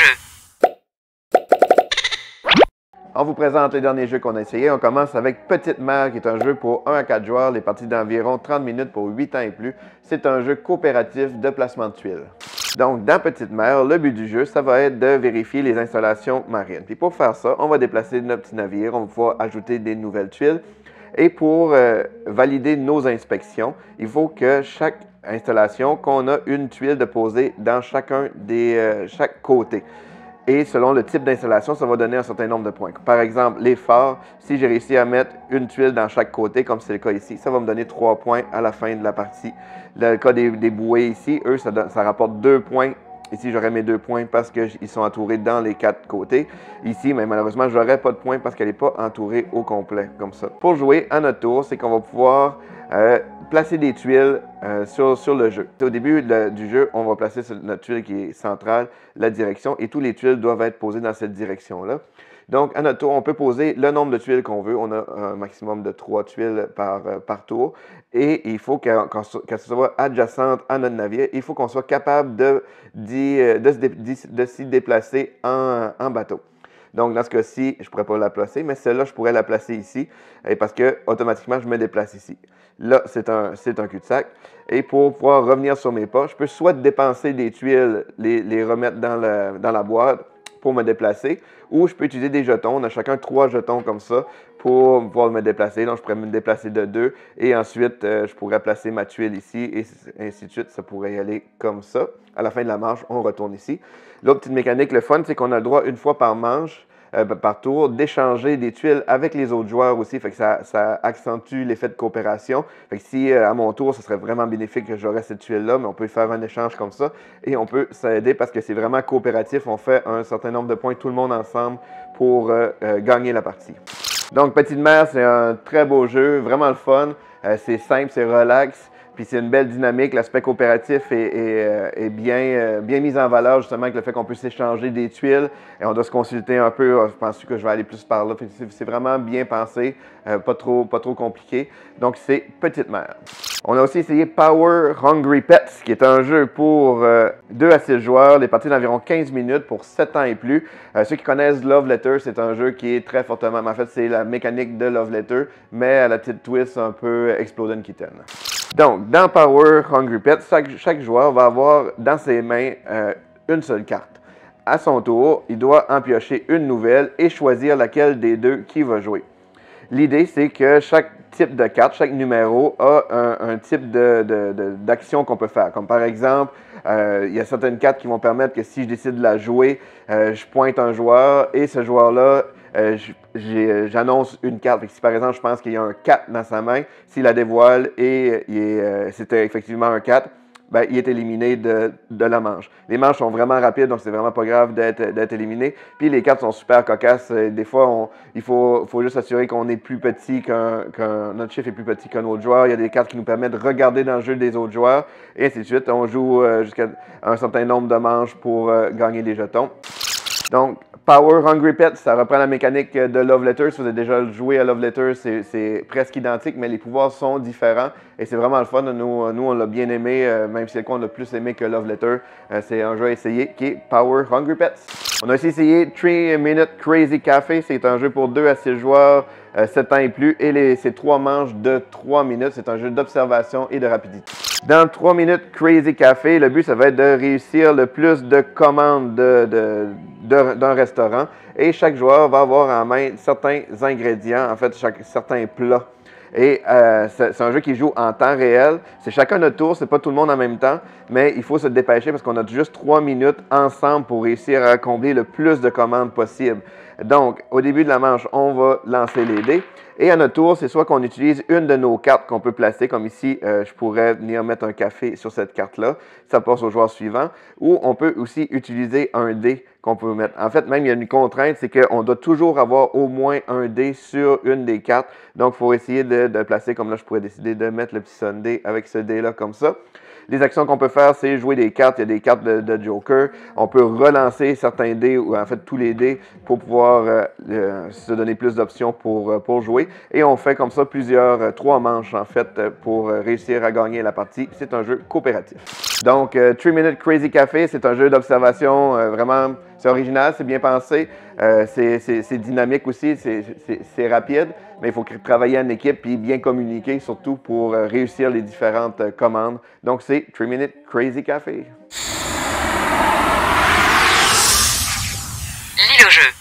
jeu. On vous présente les derniers jeux qu'on a essayés. On commence avec Petite Mère, qui est un jeu pour 1 à 4 joueurs, les parties d'environ 30 minutes pour 8 ans et plus. C'est un jeu coopératif de placement de tuiles. Donc, dans Petite Mère, le but du jeu, ça va être de vérifier les installations marines. Puis pour faire ça, on va déplacer notre petit navire, on va pouvoir ajouter des nouvelles tuiles. Et pour valider nos inspections, il faut que chaque installation, qu'on a une tuile de poser dans chacun des chaque côté. Et selon le type d'installation, ça va donner un certain nombre de points. Par exemple, les phares, si j'ai réussi à mettre une tuile dans chaque côté, comme c'est le cas ici, ça va me donner 3 points à la fin de la partie. Le cas des bouées ici, eux, ça rapporte 2 points. Ici, j'aurais mes 2 points parce qu'ils sont entourés dans les 4 côtés. Ici, mais malheureusement, je n'aurai pas de points parce qu'elle n'est pas entourée au complet, comme ça. Pour jouer à notre tour, c'est qu'on va pouvoir placer des tuiles sur le jeu. Au début du jeu, on va placer sur notre tuile qui est centrale, la direction, et toutes les tuiles doivent être posées dans cette direction-là. Donc, à notre tour, on peut poser le nombre de tuiles qu'on veut. On a un maximum de 3 tuiles par tour. Et il faut qu'elle soit adjacente à notre navire. Il faut qu'on soit capable de s'y déplacer en bateau. Donc, dans ce cas-ci, je ne pourrais pas la placer, mais celle-là, je pourrais la placer ici, parce que automatiquement, je me déplace ici. Là, c'est un cul-de-sac. Et pour pouvoir revenir sur mes pas, je peux soit dépenser des tuiles, les remettre dans la boîte pour me déplacer, ou je peux utiliser des jetons. On a chacun 3 jetons comme ça pour pouvoir me déplacer. Donc, je pourrais me déplacer de 2, et ensuite, je pourrais placer ma tuile ici, et ainsi de suite. Ça pourrait y aller comme ça. À la fin de la manche, on retourne ici. L'autre petite mécanique, le fun, c'est qu'on a le droit, une fois par manche, par tour, d'échanger des tuiles avec les autres joueurs aussi. Fait que ça accentue l'effet de coopération. Fait que si, à mon tour, ce serait vraiment bénéfique que j'aurais cette tuile-là, mais on peut faire un échange comme ça et on peut s'aider parce que c'est vraiment coopératif. On fait un certain nombre de points, tout le monde ensemble, pour gagner la partie. Donc, Petite Mère, c'est un très beau jeu, vraiment le fun. C'est simple, c'est relax. Puis c'est une belle dynamique. L'aspect coopératif est bien mis en valeur, justement, avec le fait qu'on peut s'échanger des tuiles. Et on doit se consulter un peu. Je pense que je vais aller plus par là. C'est vraiment bien pensé, pas trop compliqué. Donc, c'est Petite Mère. On a aussi essayé Power Hungry Pets, qui est un jeu pour 2 à 6 joueurs, les parties d'environ 15 minutes pour 7 ans et plus. Ceux qui connaissent Love Letter, c'est un jeu qui est très fortement... En fait, c'est la mécanique de Love Letter, mais à la petite twist un peu Exploding Kitten. Donc, dans Power Hungry Pets, chaque joueur va avoir dans ses mains une seule carte. À son tour, il doit en piocher une nouvelle et choisir laquelle des deux qui va jouer. L'idée, c'est que chaque type de carte, chaque numéro a un type d'action qu'on peut faire. Comme par exemple, il y a certaines cartes qui vont permettre que si je décide de la jouer, je pointe un joueur et ce joueur-là, j'annonce une carte. Si par exemple, je pense qu'il y a un 4 dans sa main, s'il la dévoile et c'était effectivement un 4, ben, il est éliminé de la manche. Les manches sont vraiment rapides, donc c'est vraiment pas grave d'être éliminé. Puis les cartes sont super cocasses. Des fois, il faut juste s'assurer qu'on est plus petit notre chiffre est plus petit qu'un autre joueur. Il y a des cartes qui nous permettent de regarder dans le jeu des autres joueurs, et ainsi de suite. On joue jusqu'à un certain nombre de manches pour gagner des jetons. Donc, Power Hungry Pets, ça reprend la mécanique de Love Letter. Si vous avez déjà joué à Love Letter, c'est presque identique, mais les pouvoirs sont différents et c'est vraiment le fun. Nous on l'a bien aimé, même si c'est le qu'on l'a plus aimé que Love Letter. C'est un jeu à essayer qui est Power Hungry Pets. On a aussi essayé 3 Minute Crazy Café. C'est un jeu pour 2 à 6 joueurs, 7 ans et plus, et c'est 3 manches de 3 minutes. C'est un jeu d'observation et de rapidité. Dans 3 minutes Crazy Café, le but, ça va être de réussir le plus de commandes d'un restaurant. Et chaque joueur va avoir en main certains ingrédients, en fait, certains plats. Et c'est un jeu qui joue en temps réel. C'est chacun notre tour, c'est pas tout le monde en même temps, mais il faut se dépêcher parce qu'on a juste 3 minutes ensemble pour réussir à combler le plus de commandes possible. Donc, au début de la manche, on va lancer les dés. Et à notre tour, c'est soit qu'on utilise une de nos cartes qu'on peut placer, comme ici, je pourrais venir mettre un café sur cette carte-là. Ça passe au joueur suivant. Ou on peut aussi utiliser un dé qu'on peut mettre. En fait, même, il y a une contrainte, c'est qu'on doit toujours avoir au moins un dé sur une des cartes. Donc, il faut essayer de placer, comme là, je pourrais décider de mettre le petit Sunday avec ce dé-là, comme ça. Les actions qu'on peut faire, c'est jouer des cartes. Il y a des cartes de Joker. On peut relancer certains dés, ou en fait tous les dés, pour pouvoir se donner plus d'options pour jouer. Et on fait comme ça 3 manches, en fait, pour réussir à gagner la partie. C'est un jeu coopératif. Donc, 3 Minute Crazy Café, c'est un jeu d'observation vraiment, c'est original, c'est bien pensé, c'est dynamique aussi, c'est rapide, mais il faut travailler en équipe et bien communiquer, surtout pour réussir les différentes commandes. Donc, c'est 3 Minute Crazy Café. Lis le jeu.